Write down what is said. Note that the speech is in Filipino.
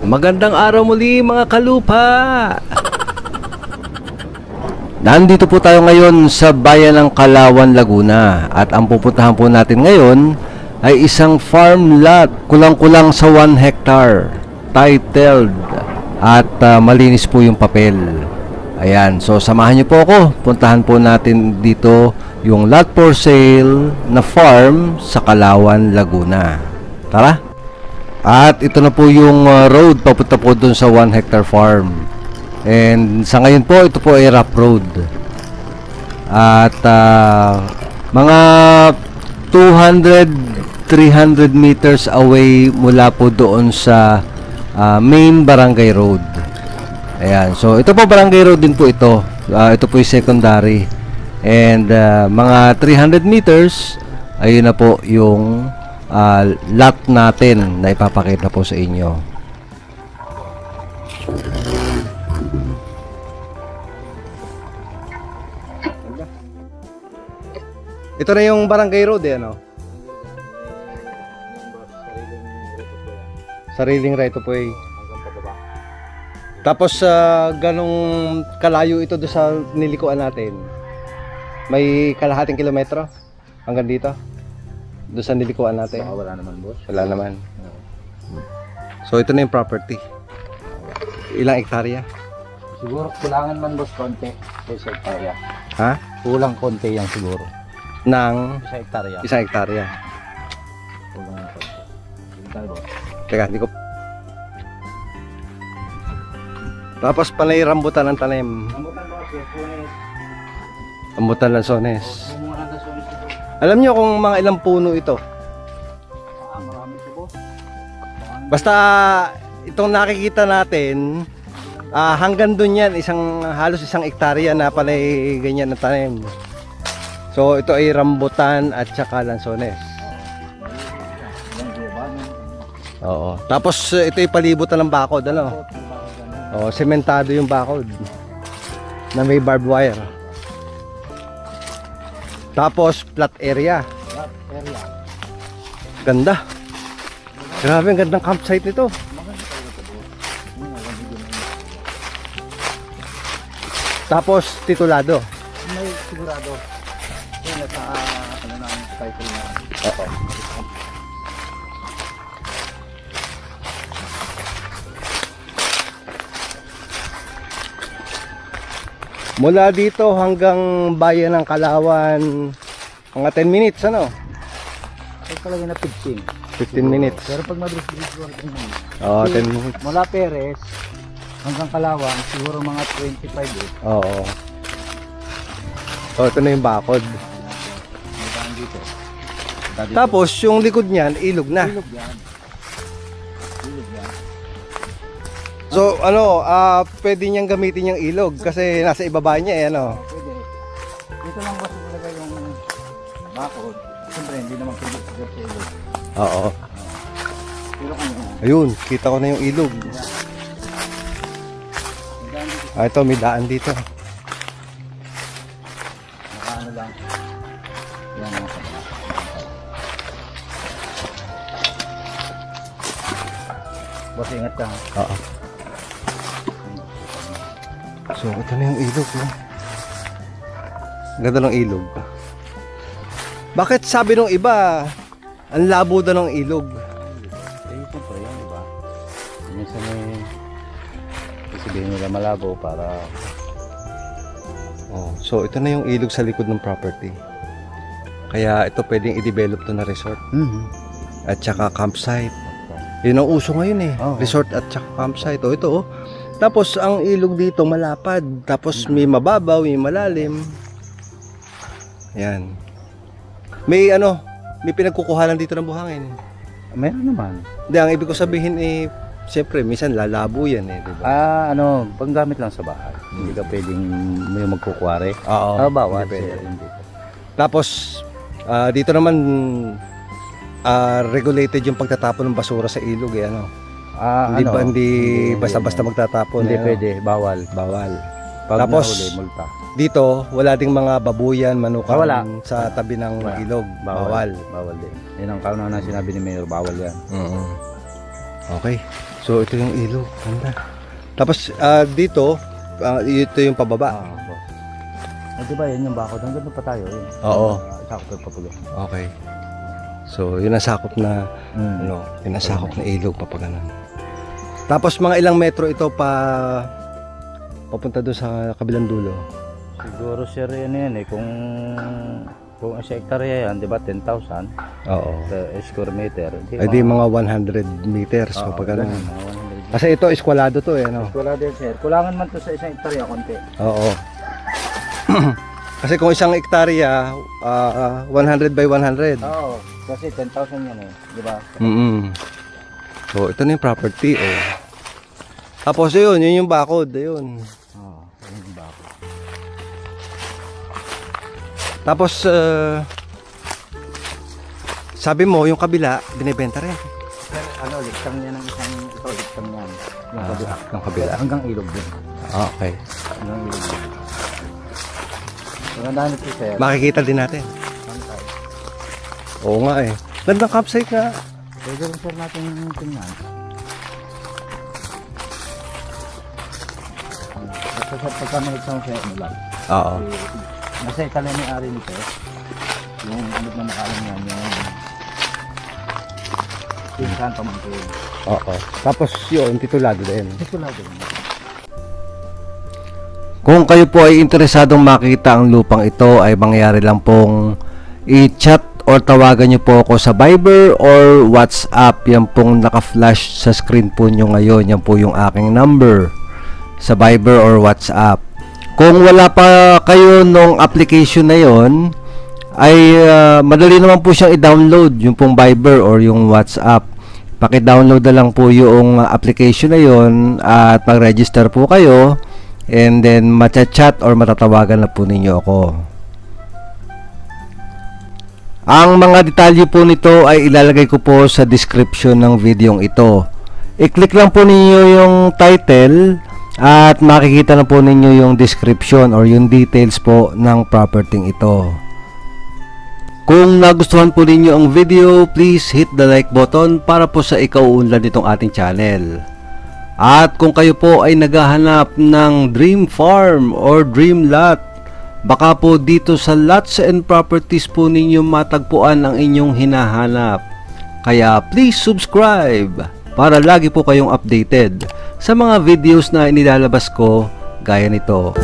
Magandang araw muli mga kalupa. Nandito po tayo ngayon sa bayan ng Kalawan, Laguna. At ang pupuntahan po natin ngayon ay isang farm lot, kulang-kulang sa 1 hectare, titled, at malinis po yung papel. Ayan, so samahan niyo po ako. Puntahan po natin dito yung lot for sale na farm sa Kalawan, Laguna. Tara! At ito na po yung road papunta po dun sa 1 hectare farm. And sa ngayon po, ito po ay rough road. At mga 200-300 meters away mula po doon sa main barangay road. Ayan, so ito po barangay road din po ito. Ito po yung secondary. And mga 300 meters, ayun na po yung lot natin na ipapakita po sa inyo. Ito na yung barangay road eh, ano? Sariling right of way. Tapos ganong kalayo ito doon sa nilikuan natin? May kalahating kilometro hanggang dito? Doon sa nilikuan natin? Wala naman, boss. Wala naman. So ito na yung property. Ilang hektarya? Siguro kulangan man, boss, konti. Sa hektarya. Ha? Kulang konti yan siguro. Nang? Sa hektarya. Isang hektarya. Kulang na konti. Hektarya, boss. Teka, hindi ko... Tapos panay rambutan ng tanim. Rambutan, boss. Rambutan lansones. Bumuha ng sonis ito. Alam nyo kung mga ilang puno ito? Marami ito, boss. Basta itong nakikita natin, hanggang dun yan, halos isang hektarya na panay ganyan na tanim. So ito ay rambutan at saka lansones. Oo. Tapos ito ay palibutan ng bakod, ano? Oo, sementado yung bakod na may barbed wire. Tapos flat area. Ganda. Grabe, ang gandang campsite nito. Tapos titulado. May sigurado. Yung nasa ano na ang title na. Oo. Mula dito hanggang bayan ng Kalawan, mga 10 minutes, ano? Ay talaga na 15. 15 minutes. Pero pag mabilis-bilis siguro 10 minutes. Oo, 10 minutes. Mula Perez hanggang Kalawan, siguro mga 25 eh. Oo. So, ito na yung bakod. May daan dito. Tapos, yung likod niyan, ilog na. Ilog yan. Ilog yan. So, pwede niyang gamitin yung ilog kasi nasa ibaba niya, eh, ano? Pwede. Dito lang boss talaga yung bakod. Siyempre, hindi naman pwede sa ilog. Oo. Pero kung Ayun, kita ko na yung ilog. Ito, may daan dito. ano lang. Yan ang boss, ingat ka. Oo. So, ito na yung ilog, no? Ganda ng ilog. Bakit sabi nung iba, ang labo daw ng ilog? Eh, ito pa yan, diba? Minsan sabihin nila malabo para... Oh, so, ito na yung ilog sa likod ng property. Kaya ito pwedeng i-develop to na resort. At saka campsite. Yun ang uso ngayon eh. Oo. Resort at saka campsite. O, ito oh. Tapos, ang ilog dito malapad. Tapos, may mababaw, may malalim. Yan. May may pinagkukuhanan dito ng buhangin. Meron naman. Hindi, ang ibig ko sabihin eh, siyempre, minsan lalabo yan eh, diba? Panggamit lang sa bahay. Hindi ka pwedeng may magkukwari. Oo. Bawal. Hindi pwede. Hindi. Tapos, dito naman, regulated yung pagtatapon ng basura sa ilog eh, ano? Hindi basta-basta magtatapon. Hindi eh, pwede. Bawal. Bawal. Pag Tapos, nahuli, multa. dito, wala ding mga babuyan, manukan Wala. sa tabi ng ilog. Bawal. Bawal din. Yan ang kauna na sinabi ni Mayor, bawal yan. Okay. So ito yung ilog. Ganda. Tapos dito, ito yung pababa. boss. Diba yan yung bakod? Hanggang doon pa tayo. Yun. Oo. Sakop yung papulo. Okay. So yun ang sakop na yun ang sakop na ilog papaganon. Tapos mga ilang metro ito papunta doon sa kabilang dulo. Siguro sir yan kung sa hektarya yan, di ba 10,000? Oo. Square meter. Ay di mga 100 meters papaganon. Kasi ito eskwalado to no. Wala din sir. Kulangan man to sa isang hektarya konti. Oo. Kasi kung isang hektarya 100 by 100. Oo. Kasi 10,000 yan di ba? So ito na yung property Tapos yun yung bakod, yun. Yun yung bakod. Tapos sabi mo yung kabila binebenta rin. Sir, liktang niya ng isang liktang niyan. Yung kabila. Yung kabila. Hanggang ilog din. Okay. Hanggang ilog din. Magandaan ito sir. Makikita din natin. Oo nga Gandang campsite nga. Pwede rin sir natin tingnan. Basta sir, pagka maligtang siya, lang. Oo. Nasa ikala ni Ari nito. Yung ano na nakalam yan, yung kanto man ko yun. Oo. Tapos yun, titulado din. Titulado din. Kung kayo po ay interesadong makita ang lupang ito, ay mangyari lang pong i-chat or tawagan nyo po ako sa Viber or WhatsApp. Yan pong naka-flash sa screen po nyo ngayon. Yan po yung aking number sa Viber or WhatsApp. Kung wala pa kayo nung application na yon, ay madali naman po siyang i-download yung pong Viber or yung WhatsApp. Paki-download na lang po yung application na yon at mag-register po kayo, and then matcha-chat or matatawagan na po ninyo ako. Ang mga detalye po nito ay ilalagay ko po sa description ng videong ito. I-click lang po ninyo yung title at makikita na po ninyo yung description or yung details po ng property ito. Kung nagustuhan po ninyo ang video, please hit the like button para po sa ikauunlad nitong ating channel. At kung kayo po ay naghahanap ng dream farm or dream lot, baka po dito sa lots and properties po ninyo matagpuan ang inyong hinahanap. Kaya please subscribe para lagi po kayong updated sa mga videos na inilalabas ko gaya nito.